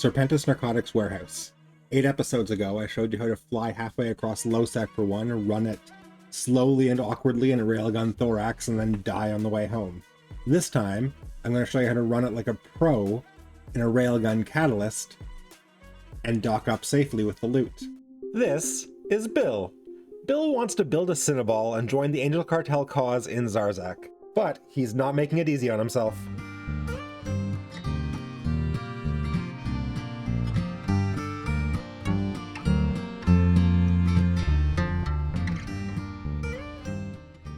Serpentis Narcotics Warehouse. 8 episodes ago, I showed you how to fly halfway across low sector 1, run it slowly and awkwardly in a railgun thorax, and then die on the way home. This time, I'm going to show you how to run it like a pro in a railgun catalyst and dock up safely with the loot. This is Bill. Bill wants to build a Cynabal and join the Angel Cartel cause in Zarzak, but he's not making it easy on himself.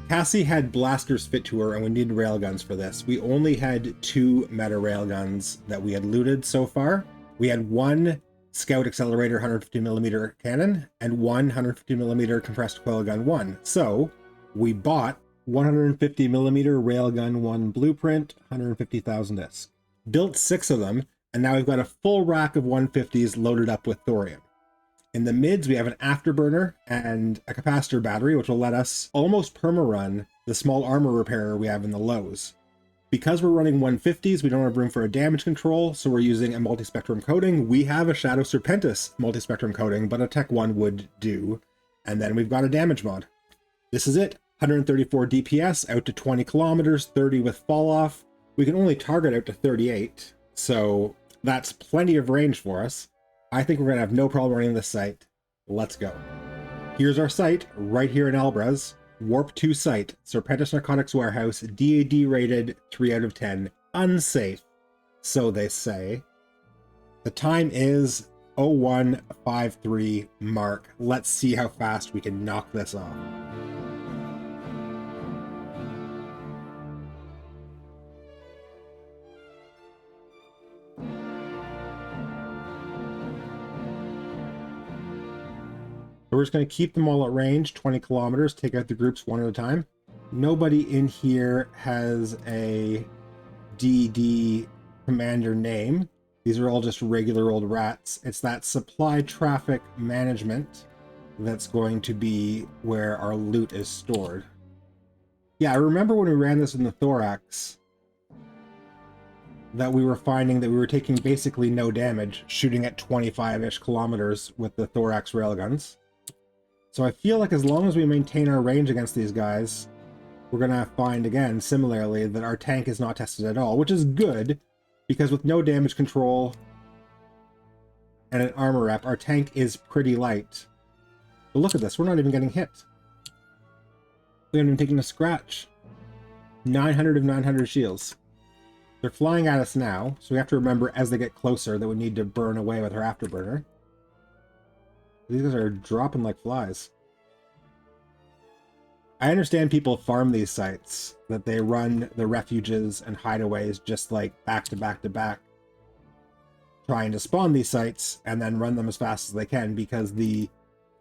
Cassie had blasters fit to her and we needed railguns for this. We only had 2 meta railguns that we had looted so far. We had 1 Scout Accelerator 150mm cannon and 1 150mm compressed coil gun 1. So we bought 150mm railgun 1 blueprint, 150,000 disc. Built 6 of them, and now we've got a full rack of 150s loaded up with thorium. In the mids, we have an afterburner and a capacitor battery, which will let us almost perma-run the small armor repairer we have in the lows. Because we're running 150s, we don't have room for a damage control, so we're using a multi-spectrum coating. We have a Shadow Serpentis multi-spectrum coating, but a Tech 1 would do. And then we've got a damage mod. This is it. 134 DPS, out to 20 kilometers, 30 with fall off. We can only target out to 38, so that's plenty of range for us. I think we're going to have no problem running this site. Let's go. Here's our site, right here in Albraz. Warp 2 site, Serpentis Narcotics Warehouse, DED rated 3 out of 10. Unsafe, so they say. The time is 0153 mark. Let's see how fast we can knock this off. So we're just going to keep them all at range, 20 kilometers, take out the groups one at a time. Nobody in here has a DD commander name. These are all just regular old rats. It's that supply traffic management that's going to be where our loot is stored. Yeah, I remember when we ran this in the Thorax that we were finding that we were taking basically no damage, shooting at 25-ish kilometers with the Thorax railguns. So I feel like as long as we maintain our range against these guys, we're going to find, again, similarly, that our tank is not tested at all, which is good, because with no damage control and an armor rep, our tank is pretty light. But look at this, we're not even getting hit. We haven't even taken a scratch. 900 of 900 shields. They're flying at us now, so we have to remember as they get closer that we need to burn away with our afterburner. These guys are dropping like flies. I understand people farm these sites, that they run the refuges and hideaways just like back to back to back, trying to spawn these sites and then run them as fast as they can, because the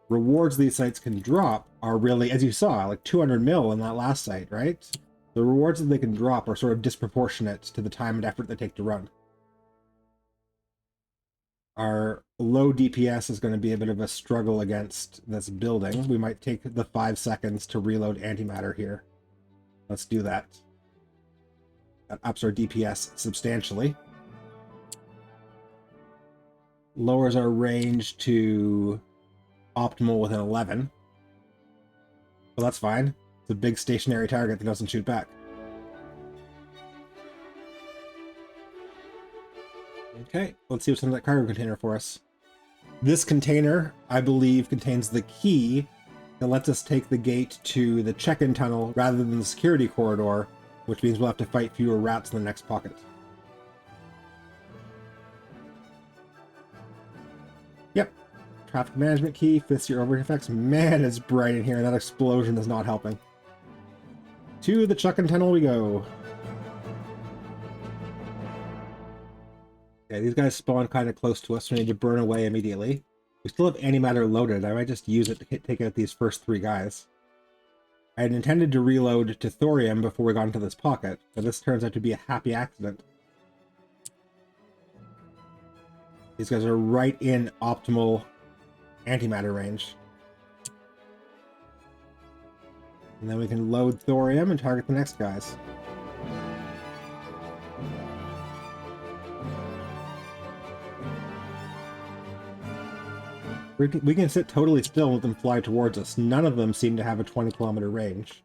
rewards these sites can drop are really, as you saw, like 200 mil in that last site, right? The rewards that they can drop are sort of disproportionate to the time and effort they take to run. Our low DPS is going to be a bit of a struggle against this building. We might take the 5 seconds to reload antimatter here. Let's do that. That ups our DPS substantially. Lowers our range to optimal with an 11. Well, that's fine. It's a big stationary target that doesn't shoot back. Okay, let's see what's in that cargo container for us. This container, I believe, contains the key that lets us take the gate to the check-in tunnel rather than the security corridor, which means we'll have to fight fewer rats in the next pocket. Yep. Traffic management key, 5th year overhead effects. Man, it's bright in here, and that explosion is not helping. To the check-in tunnel we go. Yeah, these guys spawn kind of close to us, so we need to burn away immediately. We still have antimatter loaded. I might just use it to take out these first 3 guys. I had intended to reload to thorium before we got into this pocket, but this turns out to be a happy accident. These guys are right in optimal antimatter range. And then we can load thorium and target the next guys. We can sit totally still and let them fly towards us. None of them seem to have a 20-kilometer range.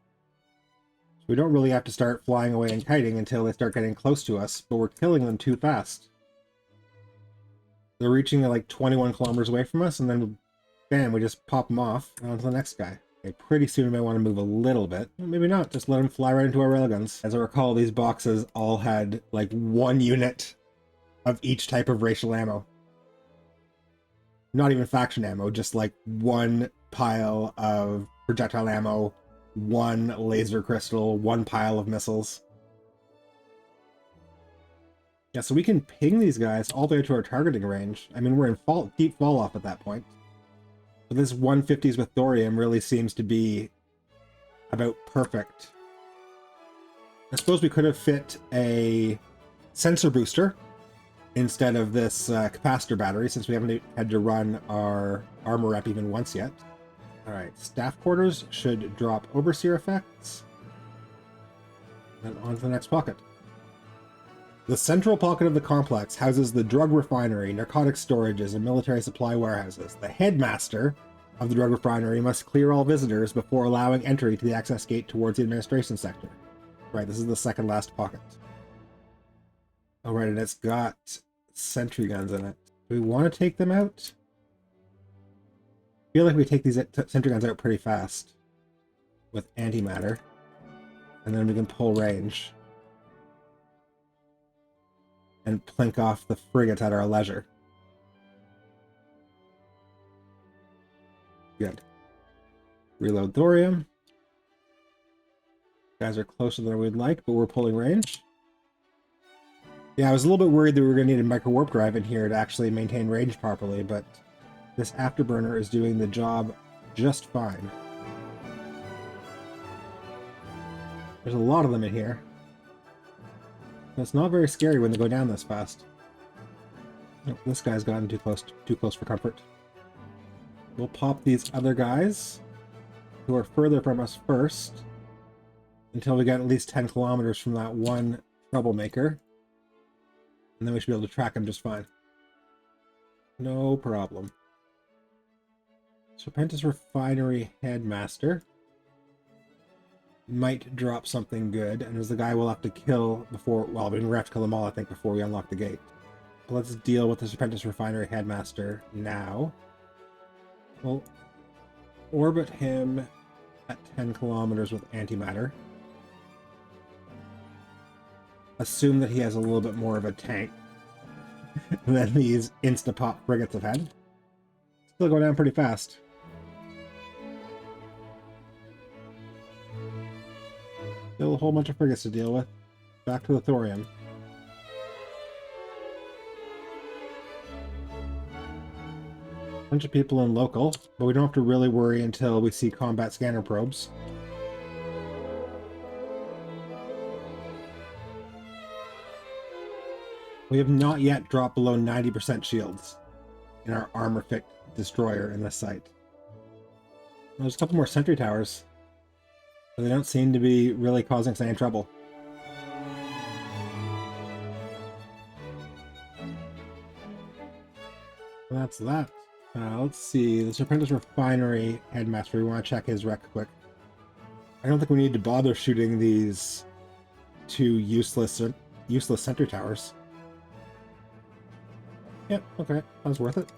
So we don't really have to start flying away and kiting until they start getting close to us, but we're killing them too fast. They're reaching like 21 kilometers away from us, and then bam, we just pop them off and on to the next guy. Okay, pretty soon we might want to move a little bit. Maybe not, just let them fly right into our railguns. As I recall, these boxes all had like 1 unit of each type of racial ammo. Not even faction ammo, just like 1 pile of projectile ammo, 1 laser crystal, 1 pile of missiles. Yeah, so we can ping these guys all the way to our targeting range. I mean, we're in deep fall off at that point. But this 150s with thorium really seems to be about perfect. I suppose we could have fit a sensor booster instead of this capacitor battery, since we haven't had to run our armor rep even once yet. Alright, staff quarters should drop overseer effects. And on to the next pocket. The central pocket of the complex houses the drug refinery, narcotics storages, and military supply warehouses. The headmaster of the drug refinery must clear all visitors before allowing entry to the access gate towards the administration sector. Right, this is the second last pocket. Oh, right, and it's got sentry guns in it. Do we want to take them out? I feel like we take these sentry guns out pretty fast with antimatter, and then we can pull range and plink off the frigates at our leisure. Good. Reload thorium. Guys are closer than we'd like, but we're pulling range. Yeah, I was a little bit worried that we were going to need a micro warp drive in here to actually maintain range properly, but this afterburner is doing the job just fine. There's a lot of them in here. It's not very scary when they go down this fast. Oh, this guy's gotten too close for comfort. We'll pop these other guys who are further from us first until we get at least 10 kilometers from that one troublemaker. And then we should be able to track him just fine. No problem. Serpentis Refinery Headmaster might drop something good, and there's the guy we'll have to kill before, well, we're gonna have to kill them all, I think, before we unlock the gate. But let's deal with the Serpentis Refinery Headmaster now. We'll orbit him at 10 kilometers with antimatter. Assume that he has a little bit more of a tank than these insta-pop frigates have had. Still going down pretty fast. Still a whole bunch of frigates to deal with. Back to the thorium. Bunch of people in local, but we don't have to really worry until we see combat scanner probes. We have not yet dropped below 90% shields in our armor-fit destroyer in this site. There's a couple more sentry towers, but they don't seem to be really causing us any trouble. Well, that's that. Let's see, the Serpentis Refinery Headmaster, we want to check his rec quick. I don't think we need to bother shooting these 2 useless sentry towers. Yep, okay, that was worth it.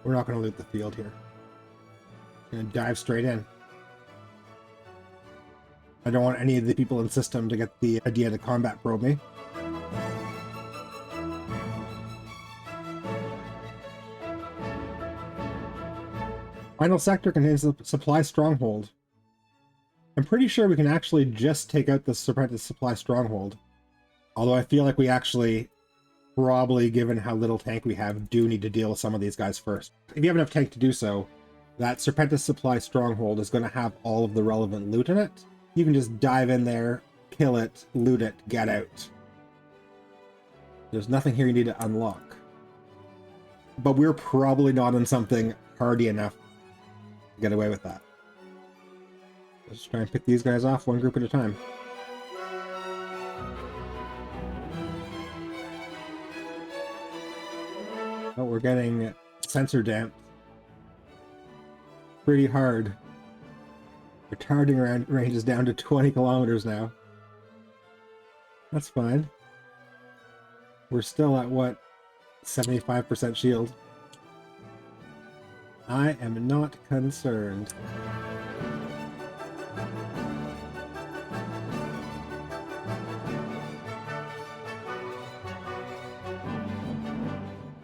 We're not going to loot the field here. We're going to dive straight in. I don't want any of the people in the system to get the idea to combat probe me. Final sector contains the supply stronghold. I'm pretty sure we can actually just take out the Serpentis supply stronghold. Although I feel like we actually, probably given how little tank we have, do need to deal with some of these guys first. If you have enough tank to do so, that Serpentis supply stronghold is going to have all of the relevant loot in it. You can just dive in there, kill it, loot it, get out. There's nothing here you need to unlock. But we're probably not in something hardy enough to get away with that. Let's try and pick these guys off one group at a time. Oh, we're getting sensor damped pretty hard. Retarding range is down to 20 kilometers now. That's fine. We're still at what? 75% shield. I am not concerned.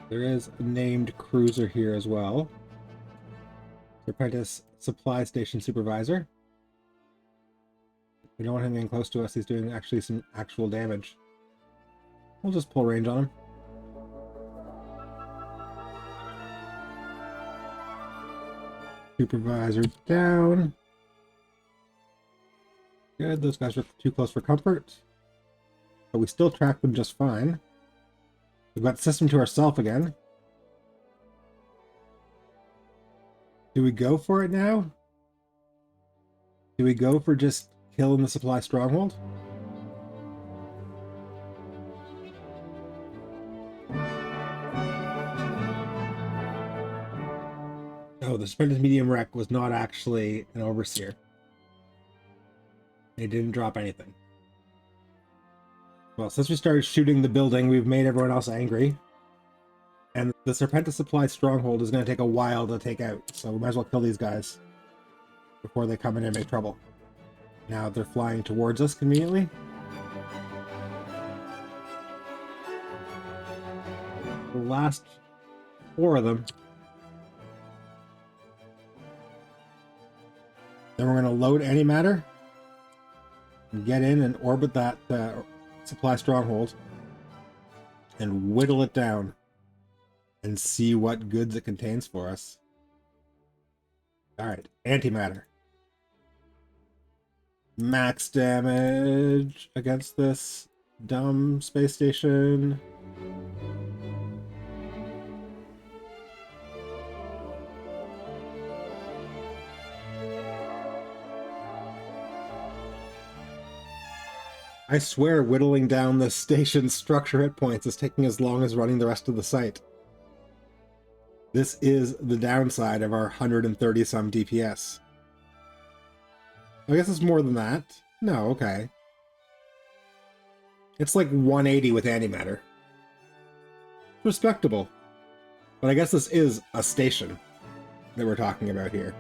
There is a named cruiser here as well. Serpentis Supply Station Supervisor. We don't want him getting close to us. He's doing actually some actual damage. We'll just pull range on him. Supervisor down. Good, those guys are too close for comfort. But we still track them just fine. We've got system to ourselves again. Do we go for it now? Do we go for just killing the supply stronghold? Oh, the Serpentis medium wreck was not actually an overseer. They didn't drop anything. Well, since we started shooting the building, we've made everyone else angry. And the Serpentis supply stronghold is going to take a while to take out, so we might as well kill these guys before they come in and make trouble. Now they're flying towards us conveniently. The last 4 of them. Then we're going to load antimatter and get in and orbit that supply stronghold and whittle it down and see what goods it contains for us. Alright, antimatter. Max damage against this dumb space station. I swear whittling down the station's structure hit points is taking as long as running the rest of the site. This is the downside of our 130 some DPS. I guess it's more than that. No, okay. It's like 180 with antimatter. Respectable. But I guess this is a station that we're talking about here.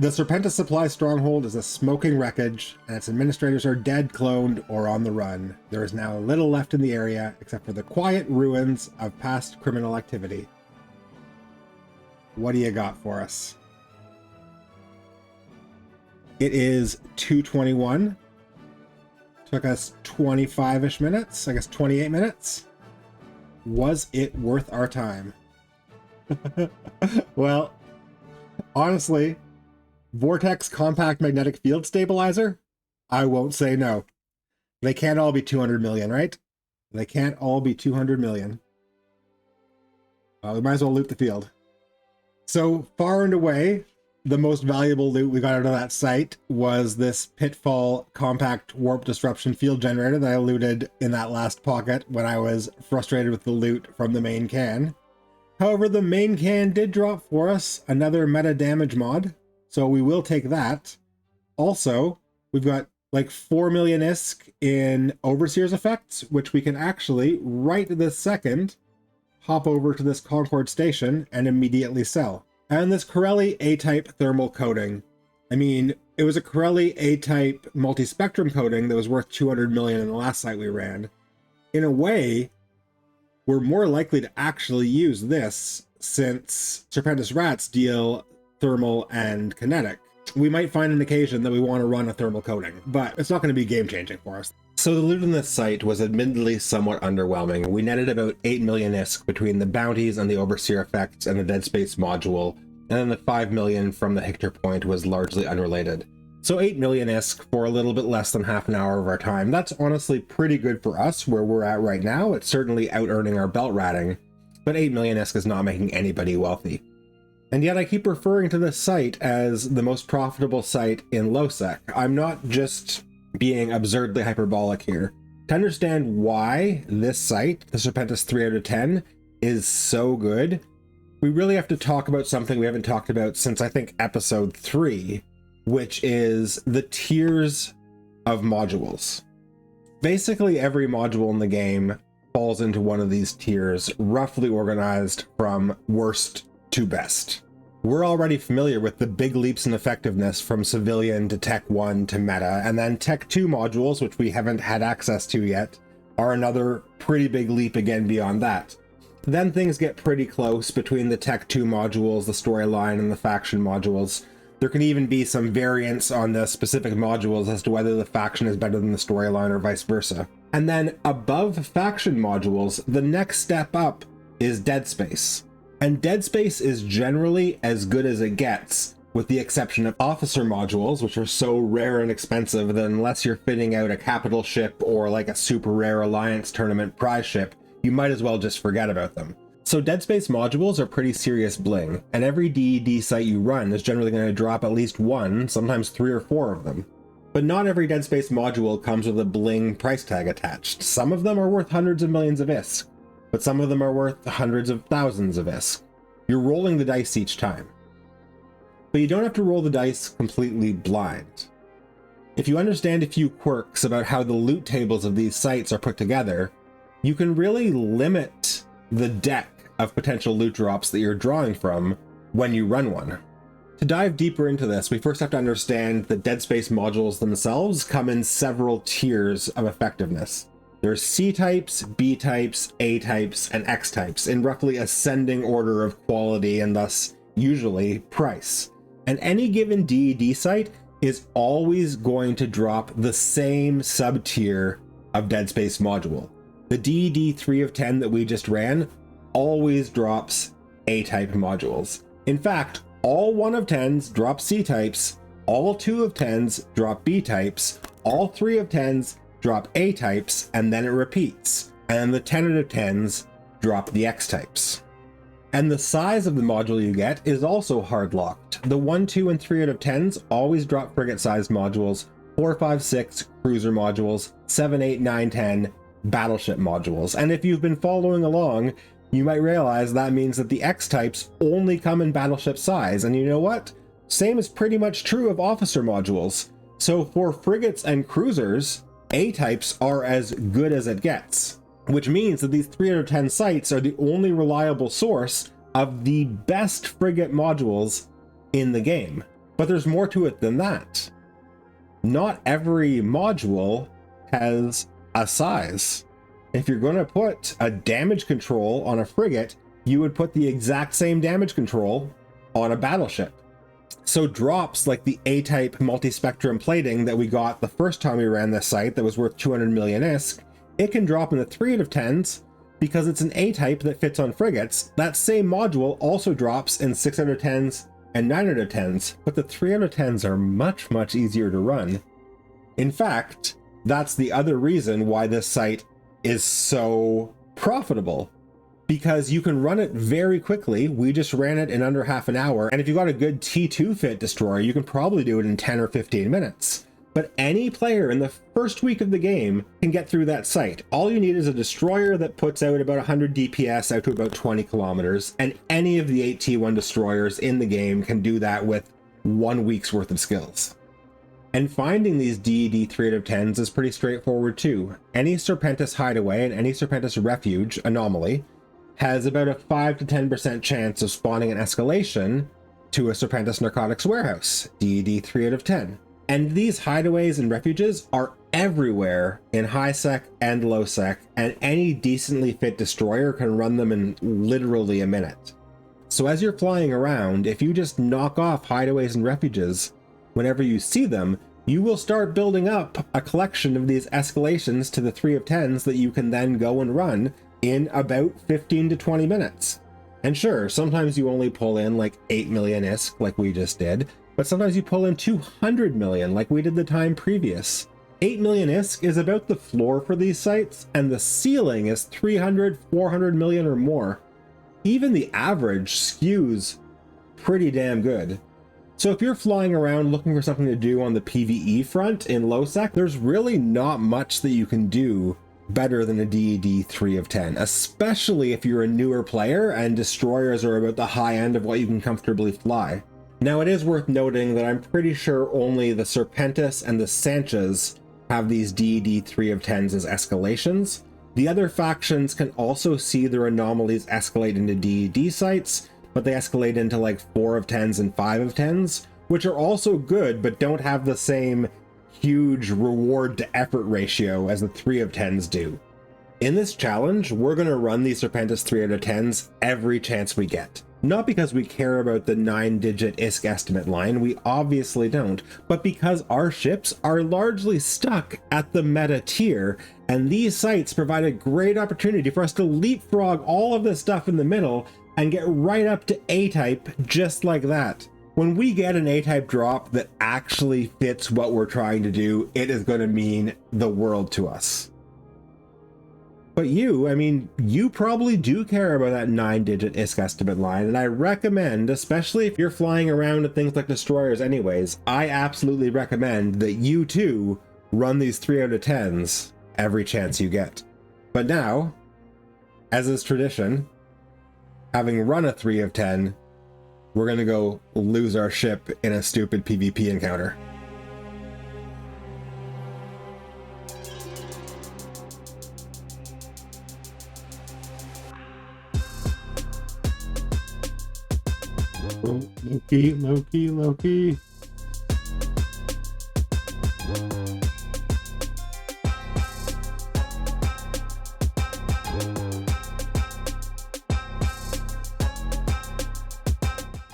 The Serpentis Supply Stronghold is a smoking wreckage, and its administrators are dead, cloned, or on the run. There is now little left in the area, except for the quiet ruins of past criminal activity. What do you got for us? It is 2:21. Took us 25-ish minutes, I guess 28 minutes. Was it worth our time? Well, honestly, Vortex Compact Magnetic Field Stabilizer? I won't say no. They can't all be 200 million, right? They can't all be 200 million. We might as well loot the field. So far and away, the most valuable loot we got out of that site was this Pitfall Compact Warp Disruption Field Generator that I looted in that last pocket when I was frustrated with the loot from the main can. However, the main can did drop for us another meta damage mod. So we will take that. Also, we've got like 4 million ISK in Overseer's effects, which we can actually, right this second, hop over to this Concord station and immediately sell. And this Corelli A-type thermal coating. I mean, it was a Corelli A-type multi-spectrum coating that was worth 200 million in the last site we ran. In a way, we're more likely to actually use this since Serpentis rats deal thermal and kinetic. We might find an occasion that we want to run a thermal coating, but it's not going to be game-changing for us. So the loot on this site was admittedly somewhat underwhelming. We netted about 8 million ISK between the bounties and the Overseer effects and the Dead Space module, and then the 5 million from the Hector point was largely unrelated. So 8 million ISK for a little bit less than half an hour of our time. That's honestly pretty good for us where we're at right now. It's certainly out-earning our belt ratting. but 8 million ISK is not making anybody wealthy. And yet I keep referring to this site as the most profitable site in LowSec. I'm not just being absurdly hyperbolic here. To understand why this site, the Serpentis 3 out of 10, is so good, we really have to talk about something we haven't talked about since I think episode 3, which is the tiers of modules. Basically every module in the game falls into one of these tiers, roughly organized from worst to best. We're already familiar with the big leaps in effectiveness from civilian to Tech 1 to meta, and then Tech 2 modules, which we haven't had access to yet, are another pretty big leap again beyond that. Then things get pretty close between the Tech 2 modules, the storyline, and the faction modules. There can even be some variance on the specific modules as to whether the faction is better than the storyline or vice versa. And then above faction modules, the next step up is Dead Space. And Dead Space is generally as good as it gets, with the exception of officer modules, which are so rare and expensive that unless you're fitting out a capital ship or like a super rare Alliance tournament prize ship, you might as well just forget about them. So Dead Space modules are pretty serious bling, and every DED site you run is generally going to drop at least one, sometimes 3 or 4 of them. But not every Dead Space module comes with a bling price tag attached. Some of them are worth hundreds of millions of ISK, but some of them are worth hundreds of thousands of ISK. You're rolling the dice each time. But you don't have to roll the dice completely blind. If you understand a few quirks about how the loot tables of these sites are put together, you can really limit the deck of potential loot drops that you're drawing from when you run one. To dive deeper into this, we first have to understand that Dead Space modules themselves come in several tiers of effectiveness. There's C types, B types, A types, and X types in roughly ascending order of quality and thus usually price. And any given DED site is always going to drop the same sub-tier of Dead Space module. The DED 3 of 10 that we just ran always drops A-type modules. In fact, all 1 of 10s drop C-types, all 2 of 10s drop B-types, all 3 of 10s drop A-types, and then it repeats. And the 10 out of 10s drop the X-types. And the size of the module you get is also hard-locked. The 1, 2, and 3 out of 10s always drop frigate-sized modules, 4, 5, 6 cruiser modules, 7, 8, 9, 10 battleship modules. And if you've been following along, you might realize that means that the X-types only come in battleship size. And you know what? Same is pretty much true of officer modules. So for frigates and cruisers, A-types are as good as it gets, which means that these 3 out of 10 sites are the only reliable source of the best frigate modules in the game. But there's more to it than that. Not every module has a size. If you're going to put a damage control on a frigate, you would put the exact same damage control on a battleship. So drops like the A-type multi-spectrum plating that we got the first time we ran this site that was worth 200 million ISK, it can drop in the 3 out of 10s because it's an A-type that fits on frigates. That same module also drops in 6 out of 10s and 9 out of 10s, but the 3 out of 10s are much, much easier to run. In fact, that's the other reason why this site is so profitable, because you can run it very quickly. We just ran it in under half an hour, and if you got a good T2 fit destroyer, you can probably do it in 10 or 15 minutes. But any player in the first week of the game can get through that site. All you need is a destroyer that puts out about 100 DPS out to about 20 kilometers, and any of the 8 T1 destroyers in the game can do that with 1 week's worth of skills. And finding these DED 3 out of 10s is pretty straightforward too. Any Serpentis hideaway and any Serpentis refuge anomaly has about a 5 to 10% chance of spawning an escalation to a Serpentis Narcotics Warehouse, DED 3 out of 10. And these hideaways and refuges are everywhere in high sec and low sec, and any decently fit destroyer can run them in literally a minute. So as you're flying around, if you just knock off hideaways and refuges, whenever you see them, you will start building up a collection of these escalations to the 3 of 10s that you can then go and run in about 15 to 20 minutes. And sure, sometimes you only pull in like 8 million ISK like we just did, but sometimes you pull in 200 million like we did the time previous. 8 million ISK is about the floor for these sites, and the ceiling is 300, 400 million or more. even the average skews pretty damn good. So if you're flying around looking for something to do on the PvE front in low sec, there's really not much that you can do better than a DED 3 of 10, especially if you're a newer player and destroyers are about the high end of what you can comfortably fly. Now it is worth noting that I'm pretty sure only the Serpentis and the Sanchez have these DED 3 of 10s as escalations. The other factions can also see their anomalies escalate into DED sites, but they escalate into like 4 of 10s and 5 of 10s, which are also good, but don't have the same huge reward to effort ratio as the 3 of 10s do. In this challenge, we're going to run these Serpentis 3 out of 10s every chance we get. Not because we care about the 9-digit ISK estimate line, we obviously don't, but because our ships are largely stuck at the meta tier, and these sites provide a great opportunity for us to leapfrog all of this stuff in the middle and get right up to A-type just like that. When we get an A-type drop that actually fits what we're trying to do, it is going to mean the world to us. But you probably do care about that 9-digit ISK estimate line, and I recommend, especially if you're flying around with things like destroyers anyways, I absolutely recommend that you too run these 3 out of 10s every chance you get. But now, as is tradition, having run a 3 of 10, we're gonna go lose our ship in a stupid PvP encounter. Loki.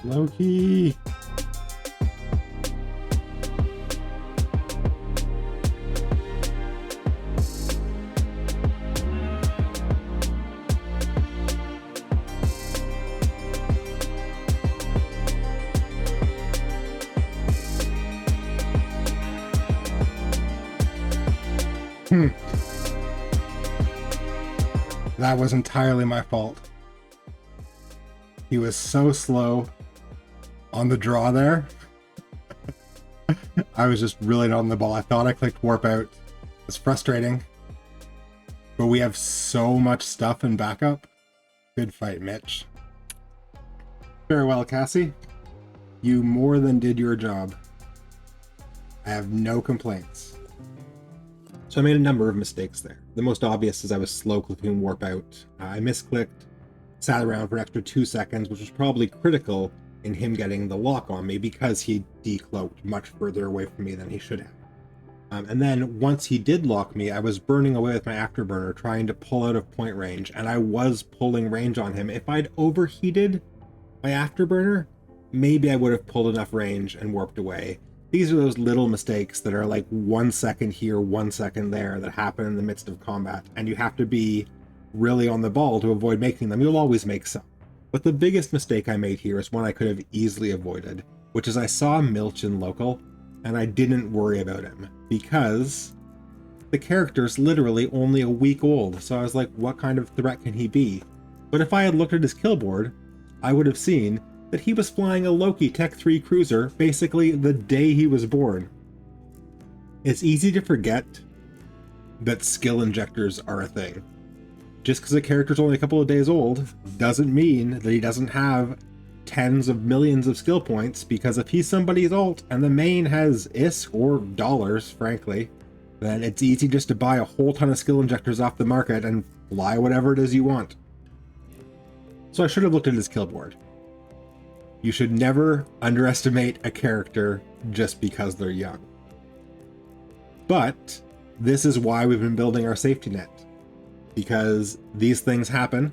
Loki. That was entirely my fault. He was so slow on the draw there. I was just really not on the ball. I thought I clicked warp out. It's frustrating. But we have so much stuff in backup. Good fight, Mitch. Farewell, Cassie. You more than did your job. I have no complaints. So I made a number of mistakes there. The most obvious is I was slow clicking warp out. I misclicked, sat around for an extra 2 seconds, which was probably critical in him getting the lock on me because he decloaked much further away from me than he should have. And then once he did lock me, I was burning away with my afterburner trying to pull out of point range, and I was pulling range on him. If I'd overheated my afterburner, maybe I would have pulled enough range and warped away. These are those little mistakes that are like 1 second here, 1 second there that happen in the midst of combat, and you have to be really on the ball to avoid making them. You'll always make some. But the biggest mistake I made here is one I could have easily avoided, which is I saw Milch in local, and I didn't worry about him, because the character's literally only a week old, so I was like, what kind of threat can he be? But if I had looked at his kill board, I would have seen that he was flying a Loki Tech 3 cruiser basically the day he was born. It's easy to forget that skill injectors are a thing. Just because a character's only a couple of days old doesn't mean that he doesn't have tens of millions of skill points, because if he's somebody's alt and the main has ISK or dollars, frankly, then it's easy just to buy a whole ton of skill injectors off the market and fly whatever it is you want. So I should have looked at his kill board. You should never underestimate a character just because they're young. But this is why we've been building our safety net. Because these things happen.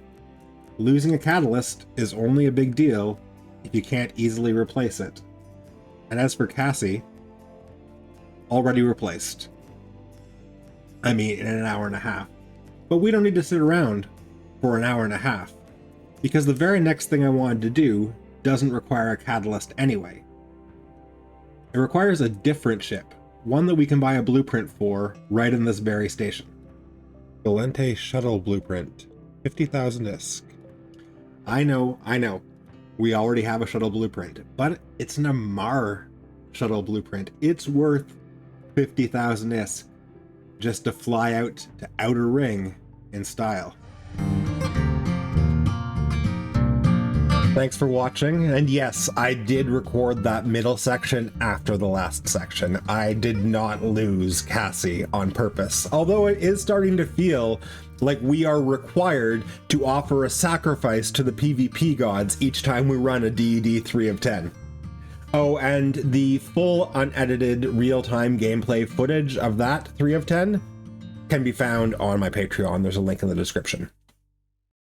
Losing a catalyst is only a big deal if you can't easily replace it. And as for Cassie, already replaced. I mean, in an hour and a half. But we don't need to sit around for an hour and a half, because the very next thing I wanted to do doesn't require a catalyst anyway. It requires a different ship, one that we can buy a blueprint for right in this very station. Valente shuttle blueprint, 50,000 ISK. I know. We already have a shuttle blueprint, but it's an Amar shuttle blueprint. It's worth 50,000 ISK just to fly out to Outer Ring in style. Thanks for watching, and yes, I did record that middle section after the last section. I did not lose Cassie on purpose, although it is starting to feel like we are required to offer a sacrifice to the PvP gods each time we run a DED 3 of 10. Oh, and the full unedited real-time gameplay footage of that 3 of 10 can be found on my Patreon. There's a link in the description.